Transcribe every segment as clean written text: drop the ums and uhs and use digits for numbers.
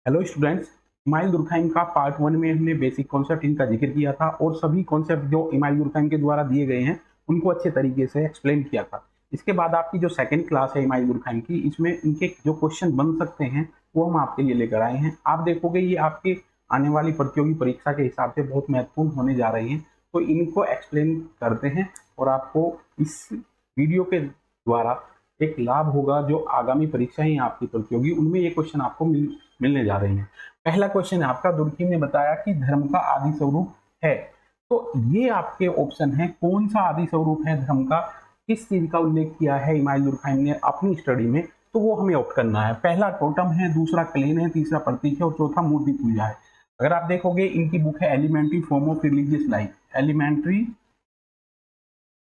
Hello students, email दुर्कheim का part 1 में हमने बेसिक कॉन्सेप्ट इनका जिक्र किया था और सभी कॉन्सेप्ट जो इमाइल दुर्कheim के द्वारा दिए गए हैं उनको अच्छे तरीके से एक्सप्लेन किया था। इसके बाद आपकी जो सेकंड क्लास है इमाइल दुर्कheim की, इसमें इनके जो क्वेश्चन बन सकते हैं वो हम आपके लिए लेकर आए हैं। आप देखोगे ये आपके आने वाली प्रतियोगी परीक्षा के हिसाब से बहुत महत्वपूर्ण होने जा रही हैं, तो इनको एक्सप्लेन करते हैं और आपको इस वीडियो के द्वारा एक लाभ होगा। जो आगामी परीक्षाएं आपकी प्रतियोगी उनमें ये क्वेश्चन आपको मिलने जा रही हैं। पहला क्वेश्चन है आपका, दुर्कheim ने बताया कि धर्म का आदि स्वरूप है, तो ये आपके ऑप्शन है कौन सा आदि स्वरूप है धर्म का, किस चीज का उल्लेख किया है इमाइल दुर्कheim ने अपनी स्टडी में, तो वो हमें ऑप्ट करना है। पहला टोटम है, दूसरा क्लेन है, तीसरा प्रतीक है और चौथा मूर्ति पूजा है। अगर आप देखोगे इनकी बुक है elementary form of religious life, elementary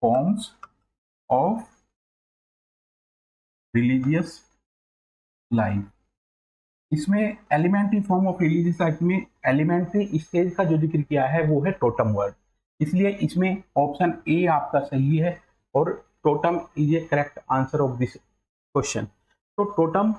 forms of religious life. इसमें elementary form of religious life में एलिमेंट्री स्टेज का जो जिक्र किया है वो है टोटम वर्ड, इसलिए इसमें ऑप्शन ए आपका सही है और totem is A correct answer of this question. तो टोटम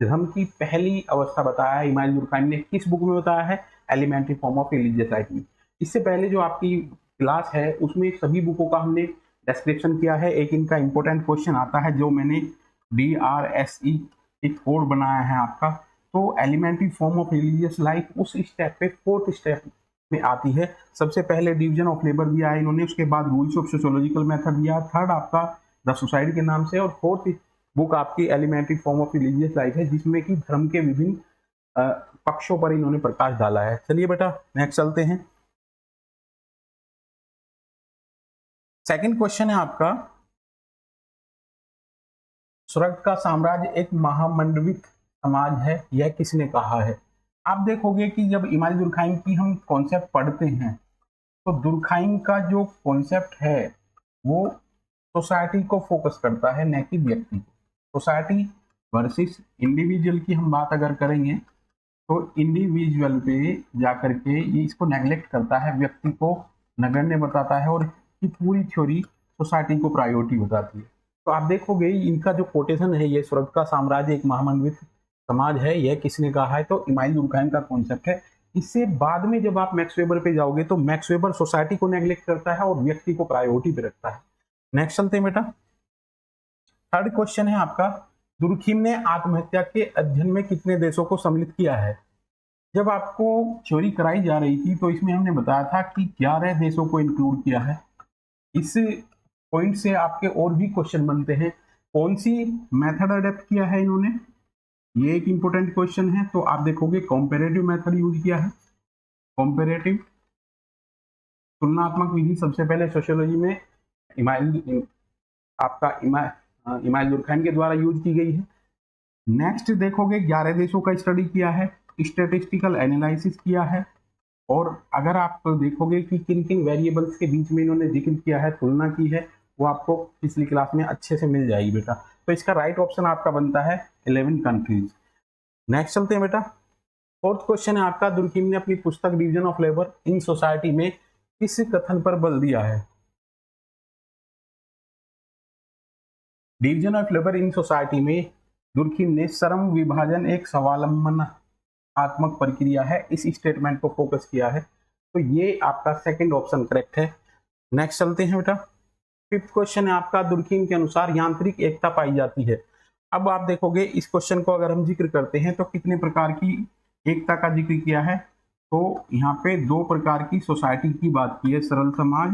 धर्म की पहली अवस्था बताया है इमाइल दुर्कheim ने, किस बुक में बताया है? Elementary form of religious life में। इससे पहले जो आपकी क्लास है उसमें सभी बुकों का हमने डिस्क्रिप्शन किया है। एक इनका इंपॉर्टेंट क्वेश्चन आता है जो मैंने DRSE एक कोड बनाया है आपका, तो elementary form of religious life उस स्टेप पे फोर्थ स्टेप में आती है। सबसे पहले डिवीजन ऑफ लेबर दिया है इन्होंने, उसके बाद रूल्स ऑफ सोशियोलॉजिकल मेथड दिया, थर्ड आपका द सोसाइटी के नाम से, और फोर्थ बुक आपकी elementary form of religious life है जिसमें कि धर्म के विभिन्न पक्षों पर इन्होंने प्रकाश डाला है। चलिए बेटा नेक्स्ट चलते हैं। सेकंड क्वेश्चन है आपका, स्वर्ग का साम्राज्य एक महामंडवित समाज है, यह किसने कहा है? आप देखोगे कि जब इमाइल दुर्कheim की हम कॉन्सेप्ट पढ़ते हैं तो दुर्कheim का जो कॉन्सेप्ट है वो सोसाइटी को फोकस करता है, न कि व्यक्ति को। सोसाइटी वर्सेस इंडिविजुअल की हम बात अगर करेंगे तो इंडिविजुअल पे जाकर के ये इसको नेग्लेक्ट करता है, व्यक्ति को नगण्य बताता है और ये पूरी थ्योरी सोसाइटी को प्रायोरिटी बताती है। तो आप देखोगे इनका जो कोटेशन है, ये स्वर्ग का साम्राज्य एक महामंडवित समाज है, यह किसने कहा है, तो इमाइल दुर्कheim का कॉन्सेप्ट है। इससे बाद में जब आप मैक्स वेबर पे जाओगे तो मैक्स वेबर सोसाइटी को नेग्लेक्ट करता है और व्यक्ति को प्रायोरिटी पे रखता है। नेक्स्ट चलते हैं बेटा। थर्ड क्वेश्चन है आपका, दुर्कheim ने आत्महत्या के अध्ययन में कितने देशों को सम्मिलित किया है? जब आपको थ्योरी कराई जा रही थी तो इसमें हमने बताया था कि 11 देशों को इंक्लूड किया है। इस पॉइंट से आपके और भी क्वेश्चन बनते हैं, कौन सी मेथड अडेप्ट किया है इन्होंने, ये एक इंपॉर्टेंट क्वेश्चन है। तो आप देखोगे कंपैरेटिव मेथड यूज किया है, कंपैरेटिव तुलनात्मक विधि सबसे पहले सोशियोलॉजी में इमाइल दुर्कheim के द्वारा यूज की गई है। नेक्स्ट देखोगे 11 देशों का स्टडी किया है, स्टैटिस्टिकल एनालिसिस किया है, और अगर आप देखोगे कि किन किन वेरिएबल्स के बीच में इन्होंने जिक्र किया है, तुलना की है, वो आपको पिछली क्लास में अच्छे से मिल जाएगी बेटा। तो इसका राइट ऑप्शन आपका बनता है 11 कंट्रीज। नेक्स्ट चलते हैं बेटा। फोर्थ क्वेश्चन है आपका, दुर्कheim ने अपनी पुस्तक division of labour in society में किस कथन पर बल दिया है? Division of labour in society में दुर्कheim ने श्रम विभाजन एक स्वावलंबनात्मक प्रक्रिया है, इस स्टेटमेंट को फोकस किया है। तो ये आपका सेकंड ऑप्शन करेक्ट है। नेक्स्ट चलते हैं बेटा। फिफ्थ क्वेश्चन है आपका, दुर्कheim के अनुसार यांत्रिक एकता पाई जाती है। अब आप देखोगे इस क्वेश्चन को अगर हम जिक्र करते हैं तो कितने प्रकार की एकता का जिक्र किया है, तो यहाँ पे 2 प्रकार की सोसाइटी की बात की है, सरल समाज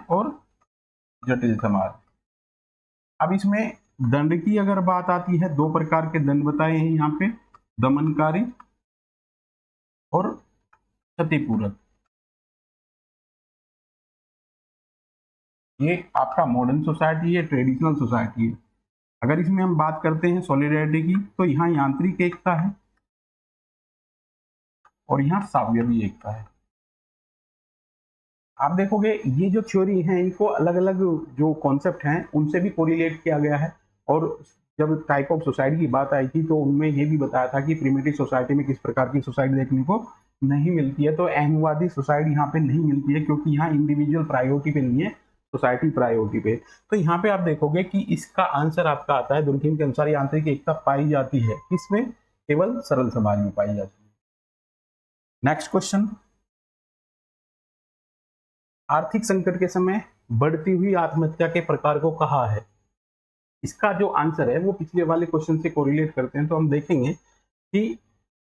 और जटिल समाज। अब इसमें दंड की अगर बात आती है, 2 प्रकार के दंड बताए हैं यहाँ पे, दमनकारी और क्षतिपूरक। ये आपका मॉडर्न सोसाइटी है, ट्रेडिशनल सोसाइटी है। अगर इसमें हम बात करते हैं सॉलिडरिटी की, तो यहाँ यांत्रिक एकता है और यहाँ सावयवी एकता है। आप देखोगे ये जो थ्योरी है इनको अलग अलग जो कॉन्सेप्ट हैं उनसे भी कोरिलेट किया गया है, और जब टाइप ऑफ सोसाइटी की बात आई थी तो उनमें ये भी बताया था कि प्रिमिटिव सोसाइटी में किस प्रकार की सोसाइटी देखने को नहीं मिलती है। तो अहमवादी सोसाइटी यहाँ पे नहीं मिलती है क्योंकि यहाँ इंडिविजुअल प्रायोरिटी पे नहीं है, सोसाइटी प्रायोरिटी पे। तो यहाँ पे आप देखोगे कि इसका आंसर आपका आता है दुर्कheim के अनुसार ये आंतरिक एकता पाई जाती है किसमें, केवल सरल समाज में पाई जाती है। नेक्स्ट क्वेश्चन, आर्थिक संकट के समय बढ़ती हुई आत्महत्या के प्रकार को कहा है। इसका जो आंसर है वो पिछले वाले क्वेश्चन से कोरिलेट करते हैं। तो हम देखेंगे कि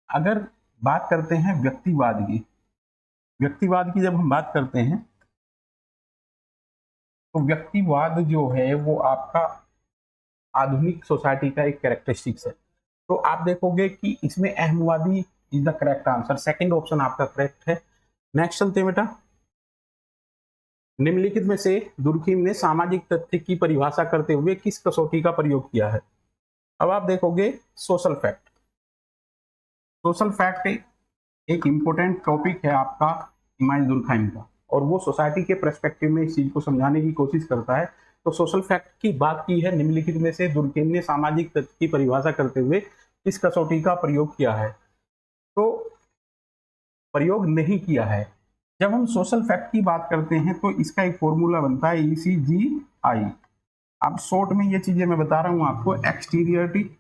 अगर बात करते हैं व्यक्तिवाद की जब हम बात करते हैं तो व्यक्तिवाद जो है वो आपका आधुनिक सोसाइटी का एक कैरेक्टरिस्टिक्स है। तो आप देखोगे कि इसमें अहमवादी is the correct answer, second option आपका करेक्ट है। नेक्स्ट चलते हैं बेटा, निम्नलिखित में से दुर्कheim ने सामाजिक तथ्य की परिभाषा करते हुए किस कसौटी का प्रयोग किया है। अब आप देखोगे सोशल फैक्ट। सोशल फैक्ट एक इंपॉर्टेंट टॉपिक है आपका इमानुएल दुर्कheim का, और वो सोसाइटी के पर्सपेक्टिव में इस चीज को समझाने की कोशिश करता है। तो सोशल फैक्ट की बात की है, निम्नलिखित में से दुर्कheim ने सामाजिक तथ्य की परिभाषा करते हुए किस कसौटी का प्रयोग किया है। तो प्रयोग नहीं किया है। जब हम सोशल फैक्ट की बात करते हैं तो इसका एक फॉर्मूला बनता है ECGI। अब शॉर्ट में ये चीजें मैं बता रहा हूं आपको। एक्सटीरियरिटी,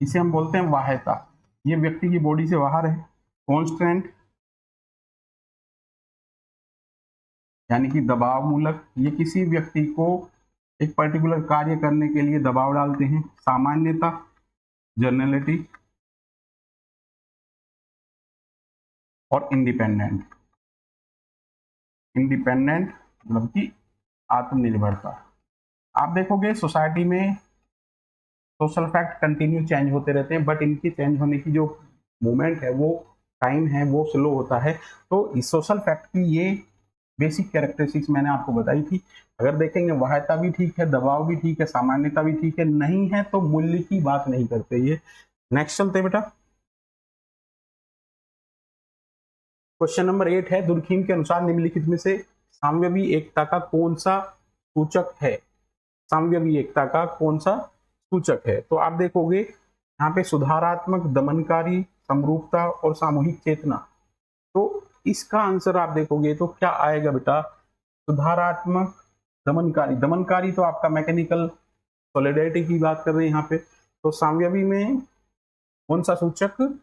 इसे हम बोलते हैं बाह्यता, ये व्यक्ति की बॉडी से बाहर है। कॉन्स्टेंट यानी कि दबाव मूलक, ये किसी व्यक्ति को एक पर्टिकुलर कार्य करने के लिए दबाव डालते हैं। सामान्यता, जर्नलिटी और इंडिपेंडेंट मतलब कि आत्मनिर्भरता। आप देखोगे सोसाइटी में सोशल फैक्ट कंटिन्यू चेंज होते रहते हैं, बट इनकी चेंज होने की जो मोमेंट है, वो टाइम है, वो स्लो होता है। तो इस सोशल फैक्ट की ये बेसिक कैरेक्टरिस्टिक्स मैंने आपको बताई थी। अगर देखेंगे बाह्यता भी ठीक है, दबाव भी ठीक है, सामान्यता भी ठीक है, नहीं है तो मूल्य की बात नहीं करते ये। नेक्स्ट चलते बेटा, क्वेश्चन नंबर 8 है, दुर्कheim के अनुसार निम्नलिखित में से साम्यवी एकता का कौन सा सूचक है। साम्यवी एकता का कौन सा सूचक है। तो आप देखोगे यहाँ पे सुधारात्मक, दमनकारी, समरूपता और सामूहिक चेतना। तो इसका आंसर आप देखोगे तो क्या आएगा बेटा, सुधारात्मक, दमनकारी। दमनकारी तो आपका मैकेनिकल सॉलिडरिटी की बात कर रहे हैं यहाँ पे। तो साम्यवी में कौन सा सूचक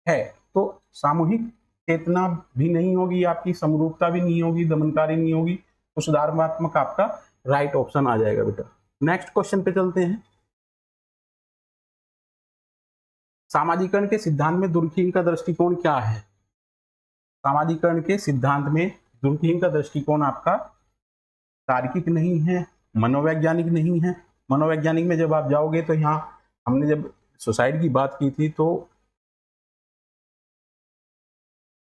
है, तो सामूहिक चेतना भी नहीं होगी आपकी, समरूपता भी नहीं होगी, दमनकारी नहीं होगी, तो सुधारात्मक आपका राइट ऑप्शन आ जाएगा बेटा। नेक्स्ट क्वेश्चन पे चलते हैं, सामाजिकरण के सिद्धांत में दुर्कheim का दृष्टिकोण क्या है। सामाजिकरण के सिद्धांत में दुर्कheim का दृष्टिकोण आपका तार्किक नहीं है, मनोवैज्ञानिक नहीं है। मनोवैज्ञानिक में जब आप जाओगे तो यहाँ हमने जब सुसाइड की बात की थी तो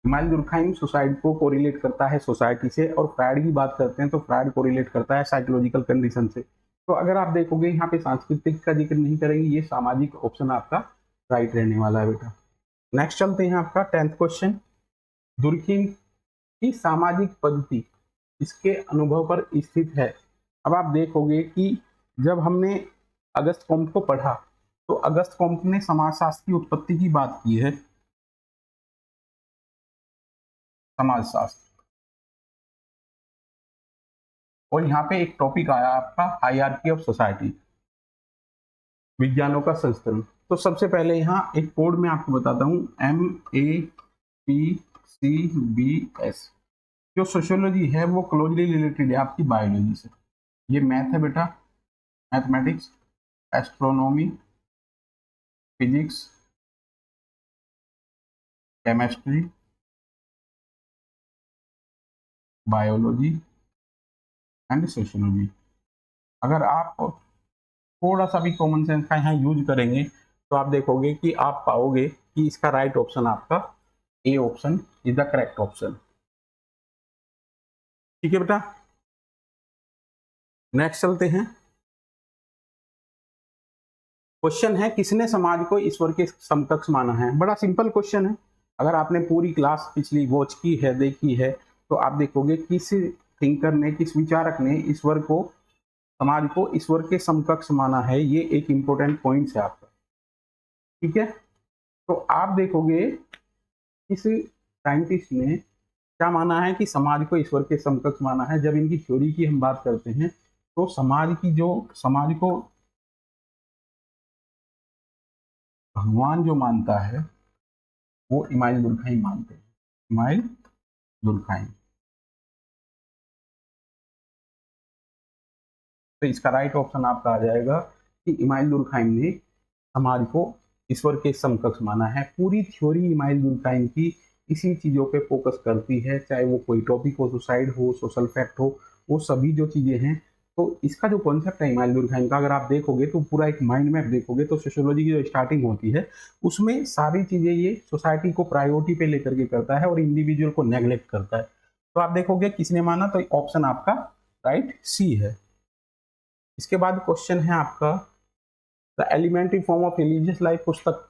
इमानुएल दुर्कheim सुसाइड को कोरिलेट करता है सोसाइटी से, और फ्रायड की बात करते हैं तो फ्रायड कोरिलेट करता है साइकोलॉजिकल कंडीशन से। तो अगर आप देखोगे यहाँ पे सांस्कृतिक का जिक्र नहीं करेंगे, ये सामाजिक ऑप्शन आपका राइट रहने वाला है बेटा। नेक्स्ट चलते हैं आपका 10th क्वेश्चन, दुर्कheim की सामाजिक पद्धति इसके अनुभव पर स्थित है। अब आप देखोगे कि जब हमने अगस्त कॉम्ट को पढ़ा तो अगस्त कॉम्ट ने समाजशास्त्र की उत्पत्ति की बात की है। समाजशास्त्र, और यहाँ पे एक टॉपिक आया आपका हायरार्की ऑफ सोसाइटी, विज्ञानों का संस्करण। तो सबसे पहले यहाँ एक कोड में आपको बताता हूँ, MAPCBS। जो सोशियोलॉजी है वो क्लोजली रिलेटेड है आपकी बायोलॉजी से। ये मैथ है बेटा, mathematics, astronomy, physics, chemistry, biology and sociology. अगर आप थोड़ा सा भी कॉमन सेंस का यहाँ यूज करेंगे तो आप देखोगे कि आप पाओगे कि इसका राइट ऑप्शन आपका A option is the correct option. ठीक है बेटा, नेक्स्ट चलते हैं। क्वेश्चन है, किसने समाज को ईश्वर के समकक्ष माना है। बड़ा सिंपल क्वेश्चन है। अगर आपने पूरी क्लास पिछली वॉच की है, देखी है, तो आप देखोगे किस थिंकर ने, किस विचारक ने ईश्वर को, समाज को ईश्वर के समकक्ष माना है। ये एक इंपॉर्टेंट पॉइंट है आपका। ठीक है, तो आप देखोगे इस साइंटिस्ट ने क्या माना है कि समाज को ईश्वर के समकक्ष माना है। जब इनकी थ्योरी की हम बात करते हैं तो समाज को भगवान जो मानता है वो इमाइल दुर्कheim मानते हैं। इमाइल दुर्कheim। तो इसका राइट ऑप्शन आपका आ जाएगा कि इमाइल दुर्कheim ने समाज को ईश्वर के समकक्ष माना है। पूरी थ्योरी इमाइल दुर्कheim की इसी चीजों पे फोकस करती है, चाहे वो कोई टॉपिक हो, सुसाइड हो, सोशल फैक्ट हो, वो सभी जो चीजें हैं। तो इसका जो कॉन्सेप्ट है इमाइल दुर्कheim का, अगर आप देखोगे तो पूरा एक माइंड मैप देखोगे तो सोशियोलॉजी की जो स्टार्टिंग होती है उसमें सारी चीजें ये सोसाइटी को प्रायोरिटी पे लेकर के करता है और इंडिविजुअल को नेग्लेक्ट करता है। तो आप देखोगे किसने माना, तो ऑप्शन आपका राइट सी है। इसके बाद क्वेश्चन है आपका the elementary form of religious life पुस्तक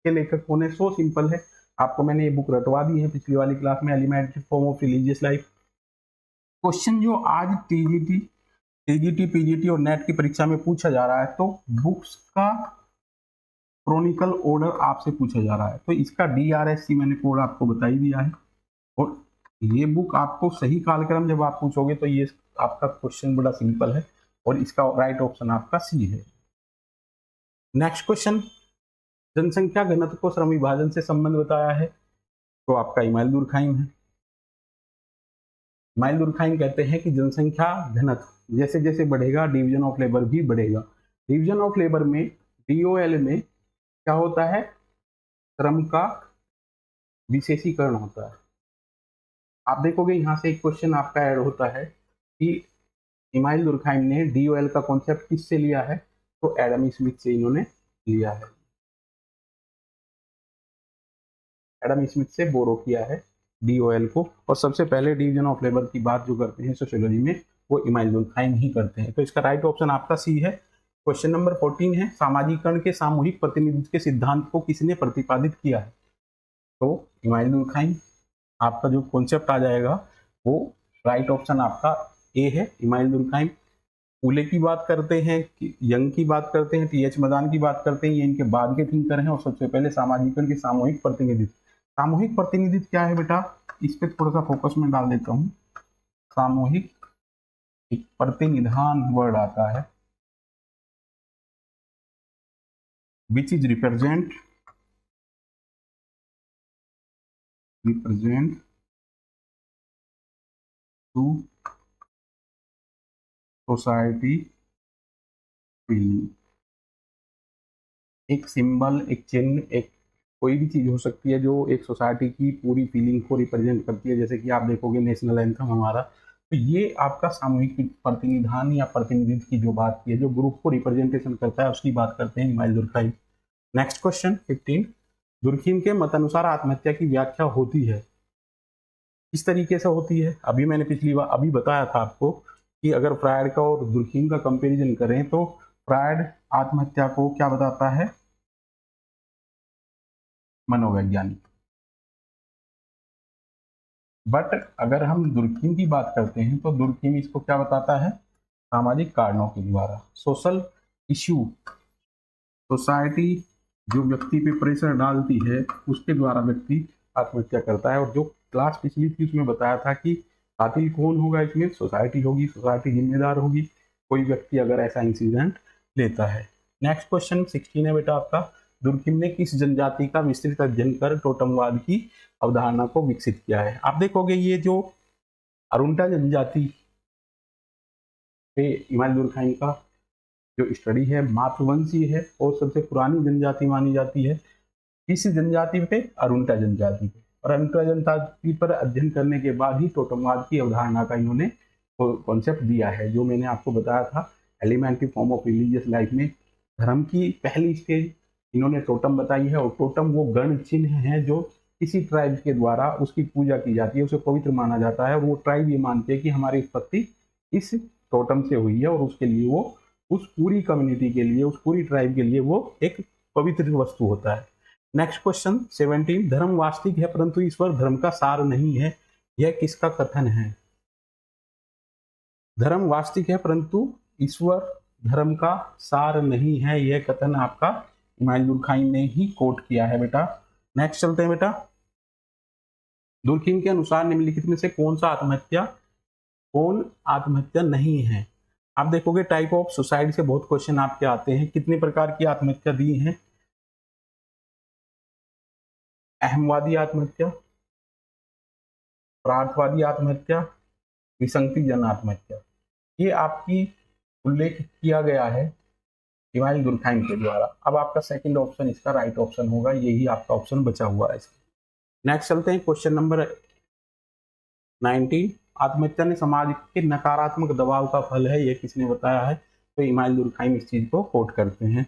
के लेखक कौन है। सो सिंपल है, आपको मैंने ये बुक रटवा दी है पिछली वाली क्लास में, elementary form of religious life. Question जो आज टीजीटी पीजीटी और नेट की परीक्षा में पूछा जा रहा है, तो बुक्स का क्रोनिकल ऑर्डर आपसे पूछा जा रहा है। तो इसका DRSC मैंने कोड आपको बता ही दिया है। और ये बुक आपको सही कालक्रम जब आप पूछोगे तो ये आपका क्वेश्चन बड़ा सिंपल है और इसका राइट ऑप्शन आपका सी है। नेक्स्ट क्वेश्चन, जनसंख्या घनत्व को श्रम विभाजन से संबंध बताया है, तो आपका इमाइल दुर्कheim है। इमाइल दुर्कheim कहते हैं कि जनसंख्या घनत्व जैसे जैसे बढ़ेगा डिवीजन ऑफ लेबर भी बढ़ेगा। डिवीजन ऑफ लेबर में DOL में क्या होता है, श्रम का विशेषीकरण होता है। आप देखोगे यहाँ से एक क्वेश्चन आपका ऐड होता है कि इमाइल दुर्कheim ने DOL का कॉन्सेप्ट किससे लिया है, तो एडम स्मिथ से इन्होंने लिया है। एडम स्मिथ से बोरो किया है DOL को। और सबसे पहले डिवीजन ऑफ लेबर की बात जो करते हैं सोशियोलॉजी में वो इमाइल दुर्कheim ही करते हैं। तो इसका राइट ऑप्शन आपका सी है। क्वेश्चन नंबर 14 है, सामाजिकरण के सामूहिक प्रतिनिधित्व के सिद्धांत को किसने प्रतिपादित किया है, तो इमाइल दुर्कheim। आपका जो कॉन्सेप्ट आ जाएगा वो राइट ऑप्शन आपका ए है, इमाइल दुर्कheim। फूले की बात करते हैं, यंग की बात करते हैं, TH मदान की बात करते हैं, ये इनके बाद के थिंकर हैं। और सबसे पहले सामाजिकरण के सामूहिक प्रतिनिधित्व। सामूहिक प्रतिनिधित्व क्या है बेटा, इस पे थोड़ा सा फोकस में डाल देता हूँ। सामूहिक एक प्रतिनिधान वर्ड आता है which is represent to society feeling. एक सिंबल, एक चिन्ह, एक कोई भी चीज हो सकती है जो एक सोसाइटी की पूरी फीलिंग को रिप्रेजेंट करती है। जैसे कि आप देखोगे नेशनल एंथम हमारा, तो ये आपका सामूहिक प्रतिनिधान या प्रतिनिधित्व की जो बात की है, जो ग्रुप को रिप्रेजेंटेशन करता है उसकी बात करते हैं इमाइल दुर्कheim। नेक्स्ट क्वेश्चन 15, दुर्कheim के मत अनुसार आत्महत्या की व्याख्या होती है, किस तरीके से होती है। अभी मैंने पिछली बार अभी बताया था आपको कि अगर फ्रायड का और दुर्कheim का कंपेरिजन करें तो फ्रायड आत्महत्या को क्या बताता है, मनोवैज्ञानिक। बट अगर हम दुर्कheim की बात करते हैं तो दुर्कheim इसको क्या बताता है, सामाजिक कारणों के द्वारा, सोशल इश्यू। सोसाइटी जो व्यक्ति पे प्रेशर डालती है उसके द्वारा व्यक्ति आत्महत्या करता है। और जो क्लास पिछली थी उसमें बताया था कि कातिल कौन होगा, इसमें सोसाइटी होगी, सोसाइटी जिम्मेदार होगी कोई व्यक्ति अगर ऐसा इंसिडेंट लेता है। नेक्स्ट क्वेश्चन 16 है बेटा आपका, दुर्कheim ने किस जनजाति का विस्तृत अध्ययन कर टोटमवाद की अवधारणा को विकसित किया है। आप देखोगे ये जो अरुंटा जनजाति पे इमाइल दुर्कheim का जो स्टडी है मातृवंशी है और सबसे पुरानी जनजाति मानी जाती है। इस जनजाति पे अरुंटा जनजाति पे, और अरुंटा जनजाति पर अध्ययन करने के बाद ही टोटमवाद की अवधारणा का इन्होंने कॉन्सेप्ट दिया है, जो मैंने आपको बताया था elementary form of religious life में। धर्म की पहली स्टेज इन्होंने टोटम बताई है, और टोटम वो गण चिन्ह है जो किसी ट्राइब के द्वारा उसकी पूजा की जाती है, उसे पवित्र माना जाता है। और वो ट्राइब ये मानते हैं कि हमारी उत्पत्ति इस टोटम से हुई है, और उसके लिए वो उस पूरी कम्युनिटी के लिए, उस पूरी ट्राइब के लिए वो एक पवित्र वस्तु होता है। नेक्स्ट क्वेश्चन 17, धर्म वास्तविक है परंतु ईश्वर धर्म का सार नहीं है, यह किसका कथन है। धर्म वास्तविक है परंतु ईश्वर धर्म का सार नहीं है, यह कथन आपका इमाइल दुर्कheim ने ही कोट किया है बेटा। नेक्स्ट चलते हैं बेटा, दुर्खीम के अनुसार निम्नलिखित में से कौन आत्महत्या नहीं है। आप देखोगे टाइप ऑफ सुसाइड से बहुत क्वेश्चन आपके आते हैं। कितने प्रकार की आत्महत्या दी है? अहमवादी आत्महत्या, परार्थवादी आत्महत्या, विसंगति जन आत्महत्या, ये आपकी उल्लेख किया गया है इमाइल दुर्खाइम के द्वारा। अब आपका सेकंड ऑप्शन इसका राइट ऑप्शन होगा, यही आपका ऑप्शन बचा हुआ है। नेक्स्ट चलते हैं क्वेश्चन नंबर 19। आत्महत्या ने समाज के नकारात्मक दबाव का फल है, यह किसने बताया है? तो इमाइल दुर्खाइम इस चीज को कोट करते हैं।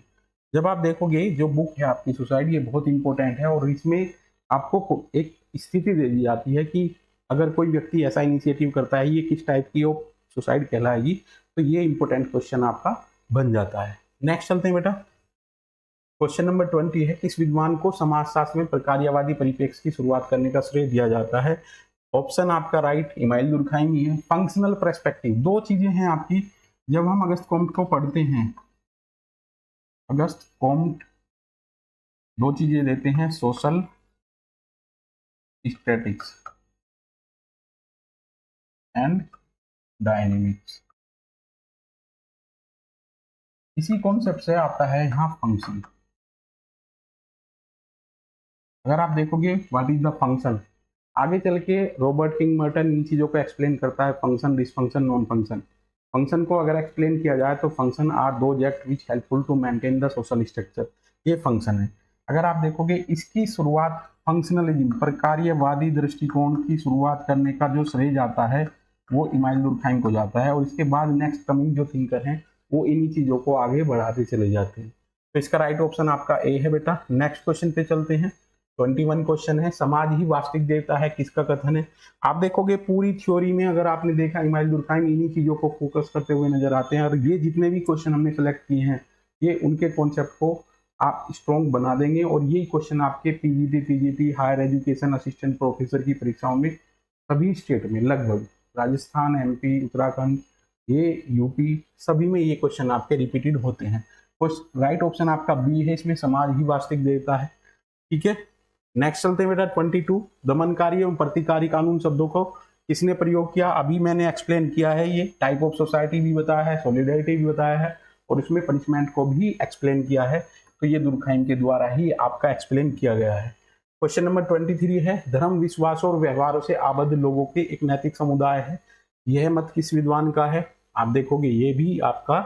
जब आप देखोगे जो बुक है आपकी सुसाइड, ये बहुत इंपॉर्टेंट है और इसमें आपको एक स्थिति दे दी जाती है कि अगर कोई व्यक्ति ऐसा इनिशिएटिव करता है, ये किस टाइप की सुसाइड कहलाएगी। तो ये इंपॉर्टेंट क्वेश्चन आपका बन जाता है। नेक्स्ट चलते हैं बेटा, क्वेश्चन नंबर 20 है, किस विद्वान को समाजशास्त्र में प्रकार्यवादी परिप्रेक्ष्य की शुरुआत करने का श्रेय दिया जाता है? ऑप्शन आपका राइट इमाइल दुर्खाइम ही है। फंक्शनल पर्सपेक्टिव, दो चीजें हैं आपकी। जब हम अगस्त कॉम्ट को पढ़ते हैं, अगस्त कॉम्ट दो चीजें देते हैं, सोशल स्टैटिक्स एंड डायनेमिक्स। इसी कॉन्सेप्ट से आता है यहाँ फंक्शन। अगर आप देखोगे व्हाट इज द फंक्शन, आगे चल के रॉबर्ट किंग मर्टन इन चीजों को एक्सप्लेन करता है, function, dysfunction, non function. Function को अगर एक्सप्लेन किया जाए तो function are those act which helpful to maintain the social structure, ये फंक्शन है। अगर आप देखोगे इसकी शुरुआत फंक्शनलिज्म, प्रकार्यवादी दृष्टिकोण की शुरुआत करने का जो श्रेय जाता है वो इमाइल दुर्खाइम को जाता है, और इसके बाद नेक्स्ट कमिंग जो थिंकर हैं वो इन्हीं चीजों को आगे बढ़ाते चले जाते हैं। तो इसका राइट ऑप्शन आपका ए है बेटा। नेक्स्ट क्वेश्चन पे चलते हैं। 21 क्वेश्चन है, समाज ही वास्तविक देवता है, किसका कथन है? आप देखोगे पूरी थ्योरी में अगर आपने देखा इमाइल दुर्खाइम इन्हीं चीजों को फोकस करते हुए नजर आते हैं, और ये जितने भी क्वेश्चन हमने सेलेक्ट किए हैं ये उनके कॉन्सेप्ट को आप स्ट्रॉन्ग बना देंगे, और यही क्वेश्चन आपके PGT, TGT, higher education assistant professor की परीक्षाओं में सभी स्टेट में, लगभग राजस्थान, एमपी, उत्तराखंड, ये यूपी, सभी में ये क्वेश्चन आपके रिपीटेड होते हैं। राइट ऑप्शन आपका बी है, इसमें समाज ही वास्तविक देवता है। ठीक है, नेक्स्ट चलते हैं बेटा 22। दमनकारी एवं प्रतिकारी कानून शब्दों को किसने प्रयोग किया? अभी मैंने एक्सप्लेन किया है, ये टाइप ऑफ सोसाइटी भी बताया है, सॉलिडरिटी भी बताया है, और इसमें पनिशमेंट को भी एक्सप्लेन किया है। तो ये दुर्खाइम के द्वारा ही आपका एक्सप्लेन किया गया है। क्वेश्चन नंबर 23 है, धर्म, विश्वास और व्यवहारों से आबद्ध लोगों के एक नैतिक समुदाय है, यह मत किस विद्वान का है? आप देखोगे ये भी आपका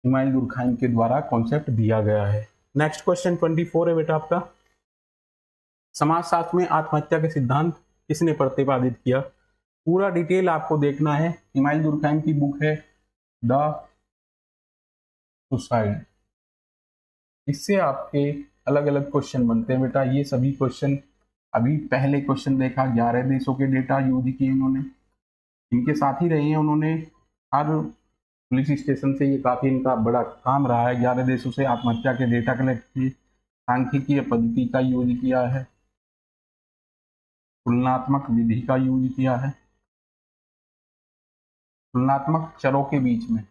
इमाइल दुर्खाइम के द्वारा कॉन्सेप्ट दिया गया है। नेक्स्ट क्वेश्चन 24 है बेटा आपका, समाजशास्त्र में आत्महत्या के सिद्धांत किसने प्रतिपादित किया? पूरा डिटेल आपको देखना है, इमाइल दुर्खाइम की बुक है द सुसाइड। इससे आपके अलग अलग क्वेश्चन बनते हैं बेटा। ये सभी क्वेश्चन, अभी पहले क्वेश्चन देखा, 11 देशों के डेटा यूज किए इन्होंने, इनके साथ ही रहे हैं उन्होंने हर पुलिस स्टेशन से, ये काफी इनका बड़ा काम रहा है। 11 देशों से आत्महत्या के डेटा कलेक्ट किए, सांख्यिकीय पद्धति का यूज किया है, तुलनात्मक विधि का यूज किया है, तुलनात्मक चरों के बीच में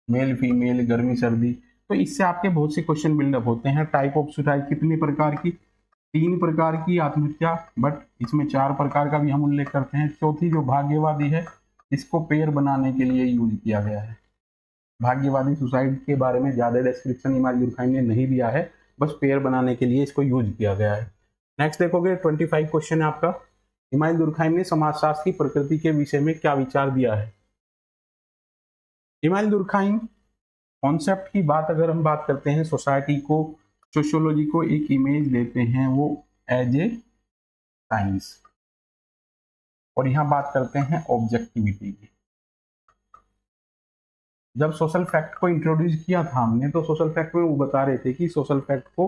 मेल फीमेल, गर्मी सर्दी। तो इससे आपके बहुत से क्वेश्चन बिल्डअप होते हैं। टाइप ऑफ सुसाइड कितने प्रकार की? 3 प्रकार की आत्महत्या, बट इसमें 4 प्रकार का भी हम उल्लेख करते हैं। चौथी जो भाग्यवादी है, इसको पेयर बनाने के लिए यूज किया गया है। भाग्यवादी सुसाइड के बारे में ज्यादा डिस्क्रिप्शन इमाइल दुर्खाइम ने नहीं दिया है, बस पेयर बनाने के लिए इसको यूज किया गया है। नेक्स्ट देखोगे 25 क्वेश्चन है आपका, इमाइल दुर्खाइम ने समाजशास्त्र की प्रकृति के विषय में क्या विचार दिया है? इमाइल दुर्खाइम कॉन्सेप्ट की बात अगर हम बात करते हैं, सोसाइटी को, सोशियोलॉजी को एक इमेज देते हैं वो एज ए साइंस, और यहां बात करते हैं ऑब्जेक्टिविटी की। जब सोशल फैक्ट को इंट्रोड्यूस किया था हमने, तो सोशल फैक्ट में वो बता रहे थे कि सोशल फैक्ट को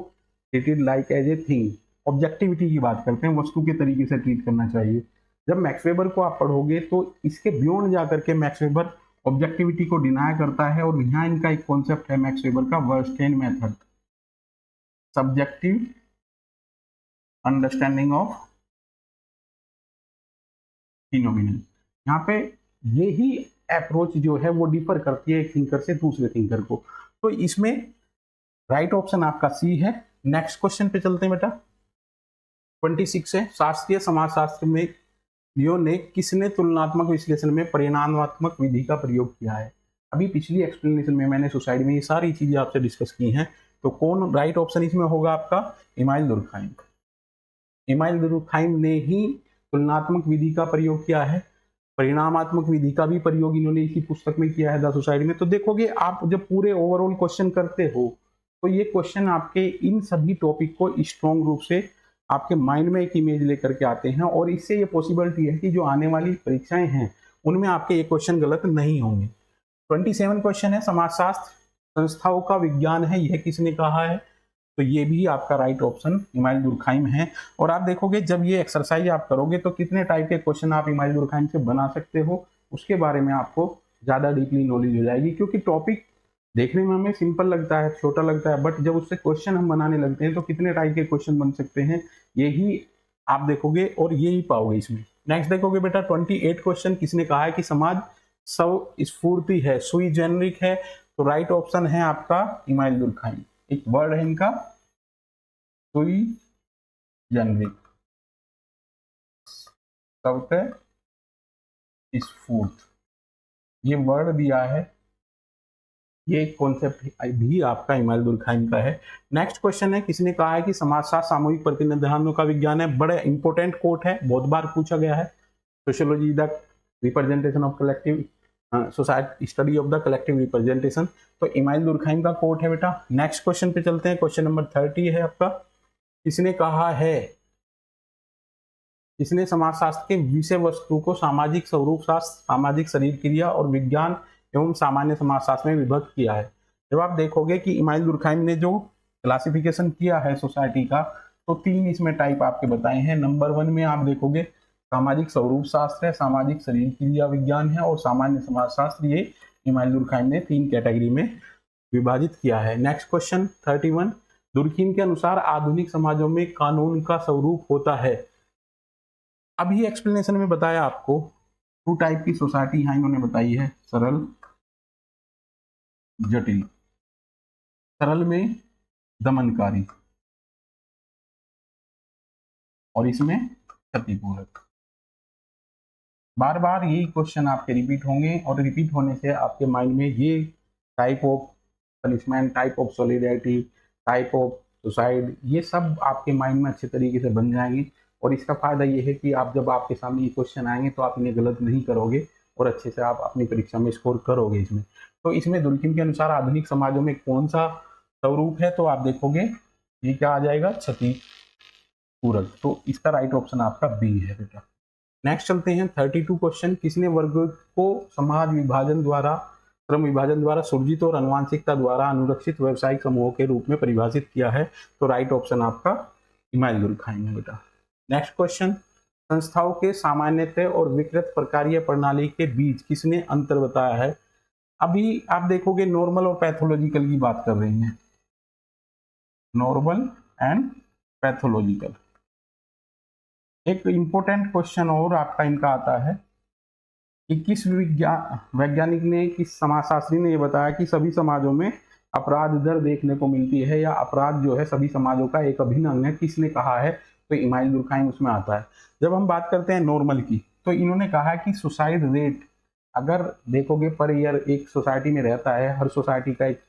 treated like as a thing. Objectivity की बात करते हैं, वस्तु के तरीके से ट्रीट करना चाहिए। जब मैक्स वेबर को आप पढ़ोगे तो इसके बियॉन्ड जाकर के मैक्स वेबर ऑब्जेक्टिविटी को डिनाई करता है, और यहाँ इनका एक कॉन्सेप्ट है मैक्स वेबर का, verstehen method, subjective understanding of phenomenon. यहाँ पे यही अप्रोच जो है वो डिफर करती है एक थिंकर से दूसरे थिंकर को। तो इसमें राइट ऑप्शन आपका सी है। नेक्स्ट क्वेश्चन पे चलते हैं बेटा, 26 है, शास्त्रीय समाजशास्त्र में लियो ने किसने तुलनात्मक विश्लेषण में परिणामात्मक विधि का प्रयोग किया है। अभी पिछली एक्सप्लेनेशन में मैंने सोसाइटी में ये सारी चीजें आपसे डिस्कस की हैं, तो कौन राइट ऑप्शन इसमें होगा आपका, इमाइल दुर्खाइम। इमाइल दुर्खाइम ने ही तुलनात्मक विधि का प्रयोग किया है, परिणामात्मक विधि का भी प्रयोग इन्होंने इसी पुस्तक में किया है द सोसाइटी में। तो देखोगे आप जब पूरे ओवरऑल क्वेश्चन करते हो तो ये क्वेश्चन आपके इन सभी टॉपिक को स्ट्रॉन्ग रूप से आपके माइंड में एक इमेज लेकर के आते हैं, और इससे ये पॉसिबिलिटी है कि जो आने वाली परीक्षाएं हैं उनमें आपके ये क्वेश्चन गलत नहीं होंगे। 27 क्वेश्चन है, समाजशास्त्र संस्थाओं का विज्ञान है, यह किसने कहा है। तो ये भी आपका राइट ऑप्शन इमाइल दुर्खाइम है। और आप देखोगे जब ये एक्सरसाइज आप करोगे तो कितने टाइप के क्वेश्चन आप इमाइल दुर्खाइम से बना सकते हो, उसके बारे में आपको ज़्यादा डीपली नॉलेज हो जाएगी। क्योंकि टॉपिक देखने में हमें सिंपल लगता है, छोटा लगता है, बट जब उससे क्वेश्चन हम बनाने लगते हैं तो कितने टाइप के क्वेश्चन बन सकते हैं, यही आप देखोगे और यही पाओगे इसमें। नेक्स्ट देखोगे बेटा 28 क्वेश्चन, किसने कहा है कि समाज स्वस्फूर्ति है, सुई जेनरिक है। तो राइट ऑप्शन है आपका इमाइल दुर्खाइम। एक वर्ड है इनका सुई जेनरिक, सबसे स्फूर्त, ये वर्ड दिया है, ये कॉन्सेप्ट भी आपका इमाइल दुर्खाइम का है। नेक्स्ट क्वेश्चन है, किसने कहा है कि समाजशास्त्र सामूहिक प्रतिनिधानों का विज्ञान है। बड़ा इंपॉर्टेंट कोट है, बहुत बार पूछा गया है। Sociology the representation of collective society, study of the collective representation. तो इमाइल दुर्खाइम का कोट है बेटा। नेक्स्ट क्वेश्चन पे चलते हैं, क्वेश्चन नंबर 30 है आपका, किसने कहा है, किसने समाजशास्त्र के विषय वस्तु को सामाजिक स्वरूप शास्त्र, सामाजिक शरीर क्रिया और विज्ञान एवं सामान्य समाजशास्त्र में विभक्त किया है। जब आप देखोगे कि इमाइल दुर्खाइम ने जो क्लासिफिकेशन किया है सोसाइटी का, तो 3 इसमें टाइप आपके बताए हैं। नंबर 1 में आप देखोगे सामाजिक स्वरूप शास्त्र है, सामाजिक शरीर क्रिया विज्ञान है और सामान्य समाजशास्त्र, ये इमाइल दुर्खाइम ने 3 कैटेगरी में विभाजित किया है। नेक्स्ट क्वेश्चन 31, दुर्खिम के अनुसार आधुनिक समाजों में कानून का स्वरूप होता है। अभी एक्सप्लेनेशन में बताया आपको 2 टाइप की सोसाइटी यहाँ इन्होंने बताई है, सरल जटिल। सरल में दमनकारी और इसमें क्षतिपूरक। बार बार यही क्वेश्चन आपके रिपीट होंगे और रिपीट होने से आपके माइंड में ये type of punishment, type of solidarity, type of suicide, ये सब आपके माइंड में अच्छे तरीके से बन जाएंगे। और इसका फायदा ये है कि आप जब आपके सामने ये क्वेश्चन आएंगे तो आप इन्हें गलत नहीं करोगे और अच्छे से आप अपनी परीक्षा में स्कोर करोगे इसमें। तो इसमें दुर्खिम के अनुसार आधुनिक समाजों में कौन सा स्वरूप है, तो आप देखोगे ये क्या आ जाएगा, क्षतिपूरक। तो इसका राइट ऑप्शन आपका बी है बेटा। नेक्स्ट चलते हैं 32 क्वेश्चन, किसने वर्ग को समाज विभाजन द्वारा, क्रम विभाजन द्वारा सृजित और अनुवांशिकता द्वारा अनुरक्षित व्यवसायिक समूहों के रूप में परिभाषित किया है। तो राइट ऑप्शन आपका इमाइल दुर्खाइम है बेटा। नेक्स्ट क्वेश्चन, संस्थाओं के सामान्यतः और विकृत प्रकारीय प्रणाली के बीच किसने अंतर बताया है। अभी आप देखोगे नॉर्मल और पैथोलॉजिकल की बात कर रहे हैं, नॉर्मल एंड पैथोलॉजिकल। एक इंपॉर्टेंट क्वेश्चन और आपका इनका आता है कि किस वैज्ञानिक ने, किस समाजशास्त्री ने ये बताया कि सभी समाजों में अपराध दर देखने को मिलती है, या अपराध जो है सभी समाजों का एक अभिन्न अंग है, किसने कहा है। तो इमाइल दुर्खाइम उसमें आता है। जब हम बात करते हैं नॉर्मल की, तो इन्होंने कहा कि सुसाइड रेट अगर देखोगे पर ईयर एक सोसाइटी में रहता है, हर सोसाइटी का एक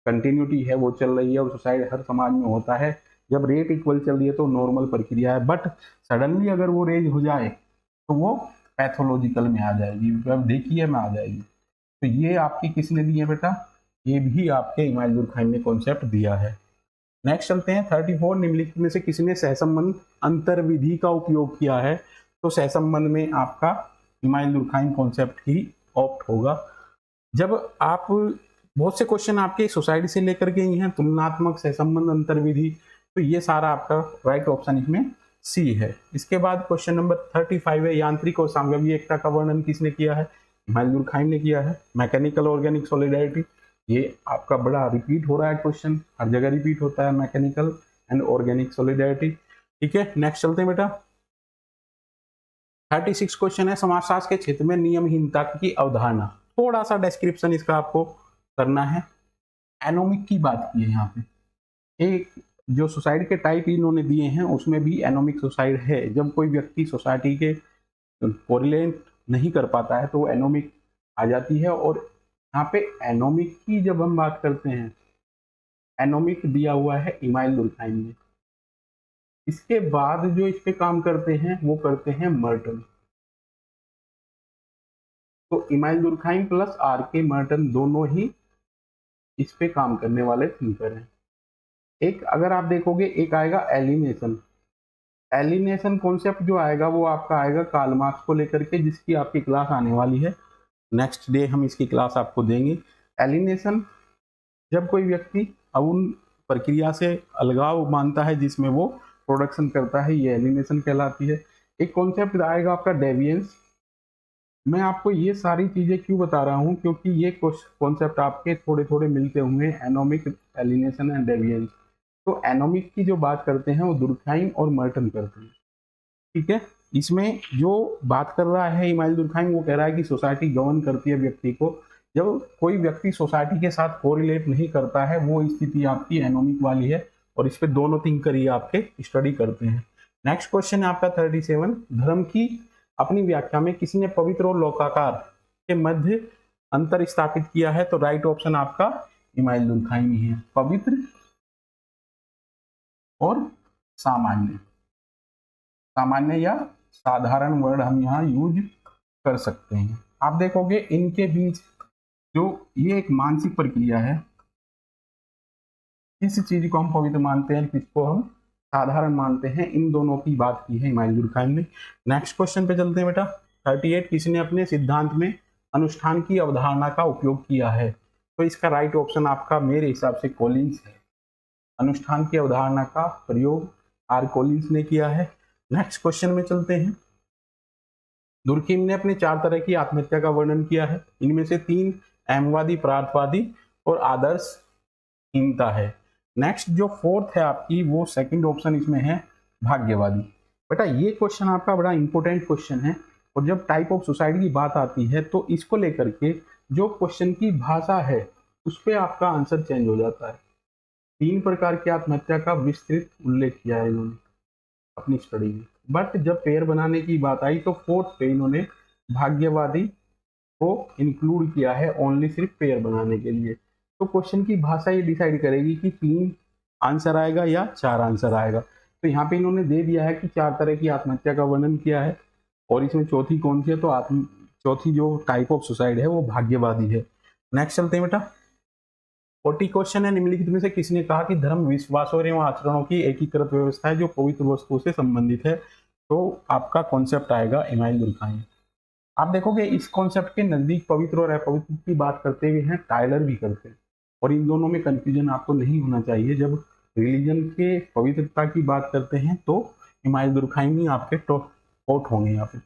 कंटिन्यूटी है वो चल रही है और सुसाइड हर समाज में होता है। जब रेट इक्वल चल रही है तो नॉर्मल प्रक्रिया है, बट सडनली अगर वो रेज हो जाए तो वो पैथोलॉजिकल में आ जाएगी, अब देखिए में आ जाएगी। तो ये आपकी किसने दी है बेटा, ये भी आपके इमाइल दुर्खाइम ने कॉन्सेप्ट दिया है। नेक्स्ट चलते हैं 34, निम्नलिखित में से किसने सहसंबंध अंतर्विधि का उपयोग किया है। तो सहसंबंध में आपका इमाइल दुर्खाइम कॉन्सेप्ट ही ऑप्ट होगा। जब आप बहुत से क्वेश्चन आपके सोसाइटी से लेकर के ही हैं, तुलनात्मक, सहसंबंध, अंतर्विधि, तो ये सारा आपका राइट ऑप्शन इसमें सी है। इसके बाद क्वेश्चन नंबर 35 है, यांत्रिक और सांगव्य एकता का वर्णन किसने किया है, इमाइल दुर्खाइम ने किया है। मैकेनिकल ऑर्गेनिक सॉलिडेरिटी, ये आपका बड़ा रिपीट हो रहा है क्वेश्चन, हर जगह रिपीट होता है, मैकेनिकल एंड ऑर्गेनिक सॉलिडेरिटी। ठीक है, नेक्स्ट चलते हैं बेटा। 36 क्वेश्चन है, समाजशास्त्र के क्षेत्र में नियमहीनता की अवधारणा। थोड़ा सा डिस्क्रिप्शन इसका आपको करना है। एनोमिक की बात की है यहाँ पे, एक जो सुसाइड के टाइप इन्होंने दिए हैं उसमें भी एनोमिक सुसाइड है। जब कोई व्यक्ति सोसाइटी के कोरिलेट नहीं कर पाता है तो वो एनोमिक आ जाती है। और यहाँ पे एनोमिक की जब हम बात करते हैं, एनोमिक दिया हुआ है इमाइल दुर्खाइम ने। इसके बाद जो इस पे काम करते हैं वो करते हैं मर्टन। तो इमाइल दुर्खाइम प्लस आर के मर्टन दोनों ही इस पे काम करने वाले थिंकर हैं। एक अगर आप देखोगे, एक आएगा एलिनेशन। एलिनेशन कॉन्सेप्ट जो आएगा वो आपका आएगा कार्ल मार्क्स को लेकर के, जिसकी आपकी क्लास आने वाली है। नेक्स्ट डे हम इसकी क्लास आपको देंगे। एलिनेशन जब कोई व्यक्ति उन प्रक्रिया से अलगाव मानता है जिसमें वो प्रोडक्शन करता है, ये एलिनेशन कहलाती है। एक कॉन्सेप्ट आएगा आपका डेविएंस। मैं आपको ये सारी चीजें क्यों बता रहा हूँ, क्योंकि ये कॉन्सेप्ट आपके थोड़े थोड़े मिलते होंगे, एनोमिक, एलिनेशन एंड डेविएंस। तो एनोमिक की जो बात करते हैं वो दुर्खाइम और मर्टन करते हैं, ठीक है। इसमें जो बात कर रहा है इमाइल दुर्खाइम, वो कह रहा है कि सोसाइटी गवर्न करती है व्यक्ति को। जब कोई व्यक्ति सोसाइटी के साथ कोरिलेट नहीं करता है, वो स्थिति आपकी एनोमिक वाली है। और इस पे दोनों थिंकर ही आपके स्टडी करते हैं। नेक्स्ट क्वेश्चन है आपका 37। धर्म की अपनी व्याख्या में किसने पवित्र और लोकाकार के मध्य अंतर स्थापित किया है? तो राइट ऑप्शन आपका इमाइल दुर्खाइम ही है। पवित्र और सामान्य, सामान्य या साधारण वर्ड हम यहाँ यूज कर सकते हैं। आप देखोगे इनके बीच जो ये एक मानसिक प्रक्रिया है, किस चीज को हम पवित्र मानते हैं, किसको हम साधारण मानते हैं, इन दोनों की बात की है इमाइल दुर्खाइम ने। नेक्स्ट क्वेश्चन पे चलते हैं बेटा। 38। किसने अपने सिद्धांत में अनुष्ठान की अवधारणा का उपयोग किया है? तो इसका राइट ऑप्शन आपका मेरे हिसाब से कॉलिंस है। अनुष्ठान की अवधारणा का प्रयोग आर कॉलिंस ने किया है। नेक्स्ट क्वेश्चन में चलते हैं। दुर्खिम ने अपने 4 तरह की आत्महत्या का वर्णन किया है। इनमें से 3 अहमवादी, परार्थवादी और आदर्शहीनता है। नेक्स्ट जो 4th है आपकी, वो सेकंड ऑप्शन इसमें है, भाग्यवादी। बेटा ये क्वेश्चन आपका बड़ा इंपॉर्टेंट क्वेश्चन है। और जब टाइप ऑफ सोसाइटी की बात आती है तो इसको लेकर के जो क्वेश्चन की भाषा है उस पर आपका आंसर चेंज हो जाता है। 3 प्रकार की आत्महत्या का विस्तृत उल्लेख किया है इन्होंने अपनी स्टडी में। बट जब पेयर बनाने की बात आई तो 4th पे इन्होंने भाग्यवादी को इंक्लूड किया है, ओनली सिर्फ पेयर बनाने के लिए। तो क्वेश्चन की भाषा ये डिसाइड करेगी कि 3 आंसर आएगा या 4 आंसर आएगा। तो यहाँ पे इन्होंने दे दिया है कि 4 तरह की आत्महत्या का वर्णन किया है, और इसमें चौथी कौन सी है? तो चौथी जो टाइप ऑफ सुसाइड है वो भाग्यवादी है। नेक्स्ट चलते हैं बेटा। 40 क्वेश्चन है। निम्नलिखित में से किसने कहा कि धर्म विश्वासों एवं आचरणों की एकीकृत व्यवस्था है जो पवित्र वस्तु से संबंधित है? तो आपका कॉन्सेप्ट आएगा इमाइल दुर्खाइम। आप देखोगे इस कॉन्सेप्ट के नजदीक पवित्र और अपवित्र की बात करते हुए हैं, टाइलर भी करते हैं। और इन दोनों में कंफ्यूजन आपको नहीं होना चाहिए। जब रिलीजन के पवित्रता की बात करते हैं तो इमाइल दुर्खाइम ही आपके आउट होंगे यहाँ पे।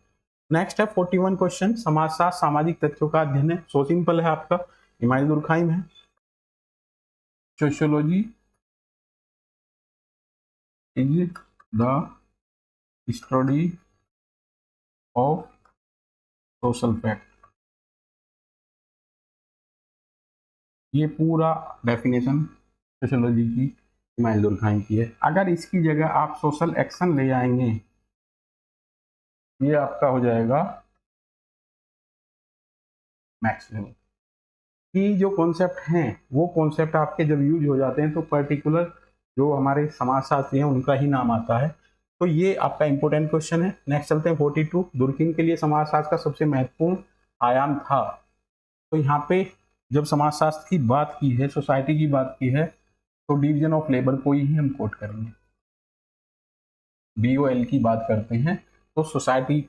नेक्स्ट है 41 क्वेश्चन। समाजशास्त्र सामाजिक तथ्यों का अध्ययन है। सो सिंपल है आपका, इमाइल दुर्खाइम है। Sociology is the study of social fact. ये पूरा डेफिनेशन सोशियोलॉजी की इमाइल दुर्खाइम की है। अगर इसकी जगह आप सोशल एक्शन ले आएंगे, ये आपका हो जाएगा मैक्स लेवल। कि जो कॉन्सेप्ट हैं वो कॉन्सेप्ट आपके जब यूज हो जाते हैं तो पर्टिकुलर जो हमारे समाजशास्त्री हैं उनका ही नाम आता है। तो ये आपका इंपॉर्टेंट क्वेश्चन है। नेक्स्ट चलते हैं 42। दुर्खिम के लिए समाजशास्त्र का सबसे महत्वपूर्ण आयाम था। तो यहाँ पे जब समाजशास्त्र की बात की है, सोसाइटी की बात की है, तो डिवीजन ऑफ लेबर को ही हम कोट करेंगे। BOL की बात करते हैं तो सोसाइटी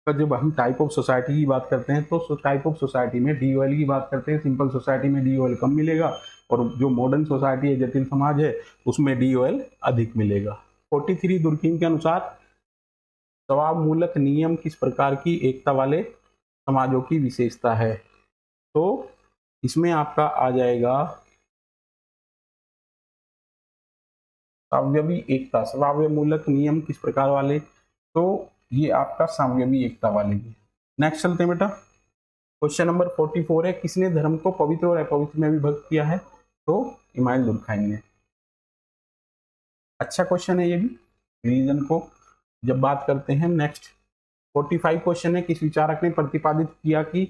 का जब हम टाइप ऑफ सोसाइटी की बात करते हैं तो टाइप ऑफ सोसाइटी में DOL की बात करते हैं। सिंपल सोसाइटी में DOL कम मिलेगा, और जो मॉडर्न सोसाइटी है, जटिल समाज है, उसमें DOL अधिक मिलेगा। 43 दुर्खिम के अनुसार स्वभाव मूलक नियम किस प्रकार की एकता वाले समाजों की विशेषता है? तो इसमें आपका आ जाएगा साम्यवी एकता। स्वभाव मूलक नियम किस प्रकार वाले? तो ये आपका साम्यवी एकता वाले की। नेक्स्ट चलते हैं बेटा। क्वेश्चन नंबर 44 है। किसने धर्म को पवित्र और अपवित्र में विभक्त किया है? तो इमाइल दुर्खाइम ने। अच्छा क्वेश्चन है ये भी रिलीजन को जब बात करते हैं। नेक्स्ट 45 क्वेश्चन है, किस विचारक ने प्रतिपादित किया कि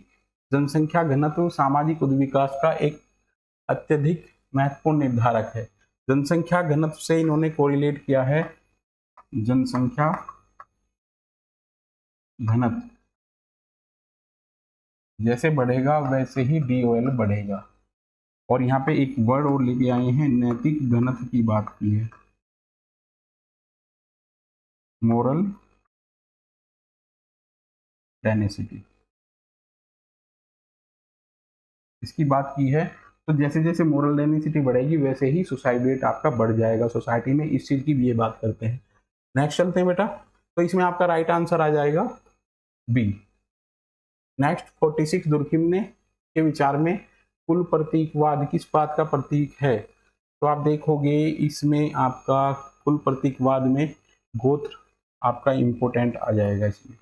जनसंख्या घनत्व सामाजिक उद्विकास का एक अत्यधिक महत्वपूर्ण निर्धारक है। जनसंख्या घनत्व से इन्होंने कोरिलेट किया है, जनसंख्या घनत्व जैसे बढ़ेगा वैसे ही DOL बढ़ेगा। और यहाँ पे एक वर्ड और लेके आए हैं, नैतिक घनत्व की बात की है, मोरल डेंसिटी इसकी बात की है। तो जैसे जैसे मोरल डेंसिटी बढ़ेगी वैसे ही सुसाइड रेट आपका बढ़ जाएगा सोसाइटी में, इस चीज की भी ये बात करते हैं। नेक्स्ट चलते हैं बेटा, तो इसमें आपका राइट आंसर आ जाएगा बी। नेक्स्ट 46 दुर्खिम ने के विचार में कुल प्रतीकवाद किस बात का प्रतीक है? तो आप देखोगे इसमें आपका कुल प्रतीकवाद में गोत्र आपका इंपोर्टेंट आ जाएगा इसमें।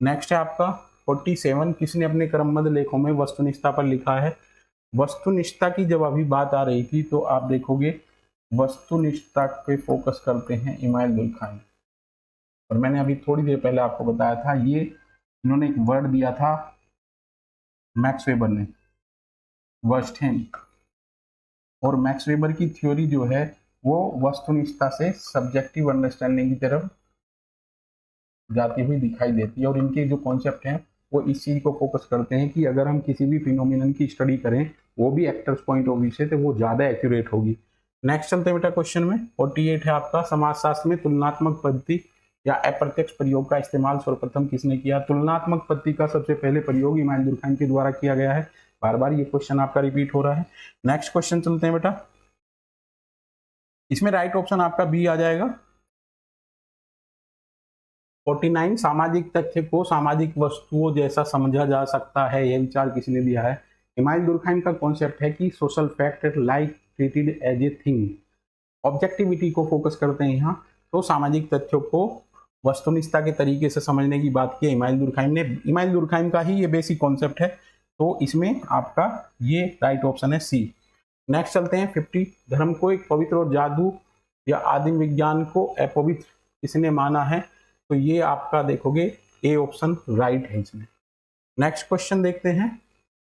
नेक्स्ट है आपका 47, किसने अपने क्रमबद्ध लेखों में वस्तुनिष्ठता पर लिखा है? वस्तुनिष्ठता की जब अभी बात आ रही थी तो आप देखोगे वस्तुनिष्ठता पे फोकस करते हैं इमाइल दुर्खाइम। और मैंने अभी थोड़ी देर पहले आपको बताया था, ये इन्होंने एक वर्ड दिया था मैक्स वेबर ने, वर्स्टेन। और मैक्स वेबर की थ्योरी जो है वो वस्तुनिष्ठता से सब्जेक्टिव अंडरस्टैंडिंग की तरफ जाती हुई दिखाई देती है। और इनके जो कॉन्सेप्ट हैं वो इस चीज को फोकस करते हैं कि अगर हम किसी भी फिनोमिनन की स्टडी करें वो भी एक्टर्स पॉइंट ऑफ व्यू से, तो वो ज्यादा एक्यूरेट होगी। नेक्स्ट चलते हैं बेटा क्वेश्चन में 48 है आपका, समाजशास्त्र में तुलनात्मक पद्धति या अप्रत्यक्ष प्रयोग का इस्तेमाल सर्वप्रथम किसने किया? तुलनात्मक पद्धति का सबसे पहले प्रयोग इमाइल दुर्खाइम के द्वारा किया गया है। बार बार ये क्वेश्चन आपका रिपीट हो रहा है। नेक्स्ट क्वेश्चन चलते हैं बेटा, इसमें राइट ऑप्शन आपका बी आ जाएगा। 49 सामाजिक तथ्य को सामाजिक वस्तुओं जैसा समझा जा सकता है, यह विचार किसने दिया है? इमाइल दुर्खाइम का कॉन्सेप्ट है कि social fact like treated as a thing, objectivity को फोकस करते हैं यहाँ। तो सामाजिक तथ्यों को वस्तुनिष्ठता के तरीके से समझने की बात की इमाइल दुर्खाइम ने। इमाइल दुर्खाइम का ही ये बेसिक कॉन्सेप्ट है, तो इसमें आपका ये राइट ऑप्शन है सी। नेक्स्ट चलते हैं 50, धर्म को एक पवित्र और जादू या आदिम विज्ञान को अपवित्र किसने माना है? तो ये आपका देखोगे ए ऑप्शन राइट है इसमें। नेक्स्ट क्वेश्चन देखते हैं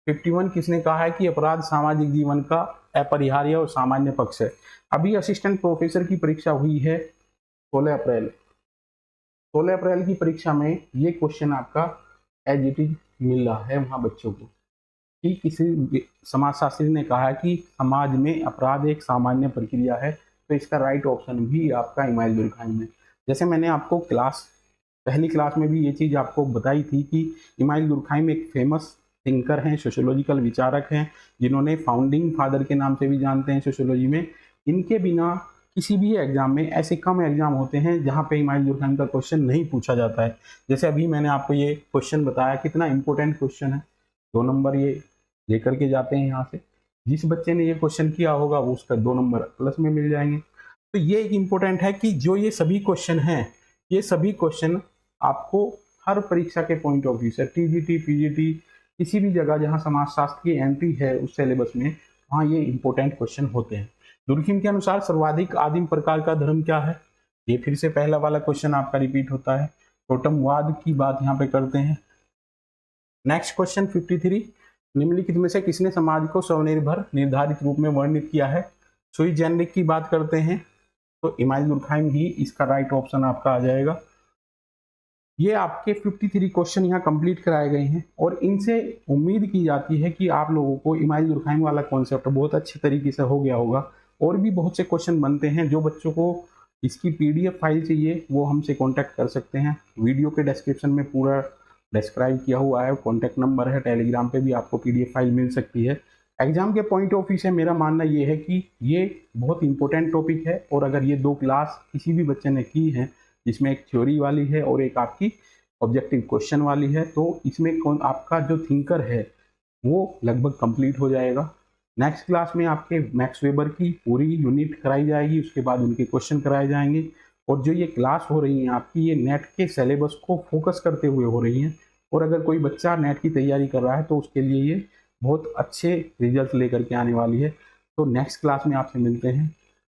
51, किसने कहा है कि अपराध सामाजिक जीवन का अपरिहार्य और सामान्य पक्ष है? अभी असिस्टेंट प्रोफेसर की परीक्षा हुई है 16 अप्रैल। 16 अप्रैल की परीक्षा में ये क्वेश्चन आपका एज इट इज मिल रहा है वहां बच्चों को कि किसी समाजशास्त्री ने कहा है कि समाज में अपराध एक सामान्य प्रक्रिया है। तो इसका राइट ऑप्शन भी आपका इमाइल दुर्खाइम है। जैसे मैंने आपको पहली क्लास में भी ये चीज आपको बताई थी कि इमाइल दुर्खाइम एक फेमस थिंकर हैं, सोशियोलॉजिकल विचारक हैं, जिन्होंने फाउंडिंग फादर के नाम से भी जानते हैं सोशियोलॉजी में। इनके बिना किसी भी एग्जाम में, ऐसे कम एग्जाम होते हैं जहाँ पे इमाइल दुर्खाइम का क्वेश्चन नहीं पूछा जाता है। जैसे अभी मैंने आपको ये क्वेश्चन बताया, कितना इंपॉर्टेंट क्वेश्चन है, 2 नंबर ये लेकर के जाते हैं यहाँ से। जिस बच्चे ने ये क्वेश्चन किया होगा वो उसका 2 नंबर प्लस में मिल जाएंगे। तो ये एक इम्पोर्टेंट है कि जो ये सभी क्वेश्चन हैं, ये सभी क्वेश्चन आपको हर परीक्षा के पॉइंट ऑफ व्यू से, TGT PGT किसी भी जगह जहाँ समाजशास्त्र की एंट्री है उस सिलेबस में, वहाँ ये इंपॉर्टेंट क्वेश्चन होते हैं। दुर्खिम के अनुसार सर्वाधिक आदिम प्रकार का धर्म क्या है? ये फिर से पहला वाला क्वेश्चन आपका रिपीट होता है। टोटमवाद की बात यहाँ पे करते हैं। नेक्स्ट क्वेश्चन 53, निम्नलिखित में से किसने समाज को स्वनिर्भर निर्धारित रूप में वर्णित किया है? सुई जेनरिक की बात करते हैं तो इमाइल दुर्खाइम ही इसका राइट ऑप्शन आपका आ जाएगा। ये आपके 53 क्वेश्चन यहाँ कंप्लीट कराए गए हैं और इनसे उम्मीद की जाती है कि आप लोगों को इमाइल दुर्खाइम वाला कॉन्सेप्ट बहुत अच्छे तरीके से हो गया होगा। और भी बहुत से क्वेश्चन बनते हैं। जो बच्चों को इसकी PDF फाइल चाहिए वो हमसे कांटेक्ट कर सकते हैं। वीडियो के डिस्क्रिप्शन में पूरा डिस्क्राइब किया हुआ है, कॉन्टैक्ट नंबर है, टेलीग्राम पे भी आपको PDF फाइल मिल सकती है। एग्जाम के पॉइंट ऑफ व्यू से मेरा मानना ये है कि ये बहुत इंपॉर्टेंट टॉपिक है। और अगर ये 2 क्लास किसी भी बच्चे ने की है, जिसमें एक थ्योरी वाली है और एक आपकी ऑब्जेक्टिव क्वेश्चन वाली है, तो इसमें आपका जो थिंकर है वो लगभग कंप्लीट हो जाएगा। नेक्स्ट क्लास में आपके मैक्स वेबर की पूरी यूनिट कराई जाएगी, उसके बाद उनके क्वेश्चन कराए जाएंगे। और जो ये क्लास हो रही है आपकी, ये नेट के सिलेबस को फोकस करते हुए हो रही हैं। और अगर कोई बच्चा नेट की तैयारी कर रहा है तो उसके लिए ये बहुत अच्छे रिजल्ट लेकर के आने वाली है। तो नेक्स्ट क्लास में आपसे मिलते हैं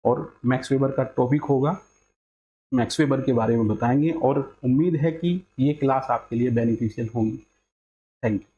और मैक्स वेबर का टॉपिक होगा, मैक्स वेबर के बारे में बताएंगे और उम्मीद है कि ये क्लास आपके लिए बेनिफिशियल होंगी। Thank you.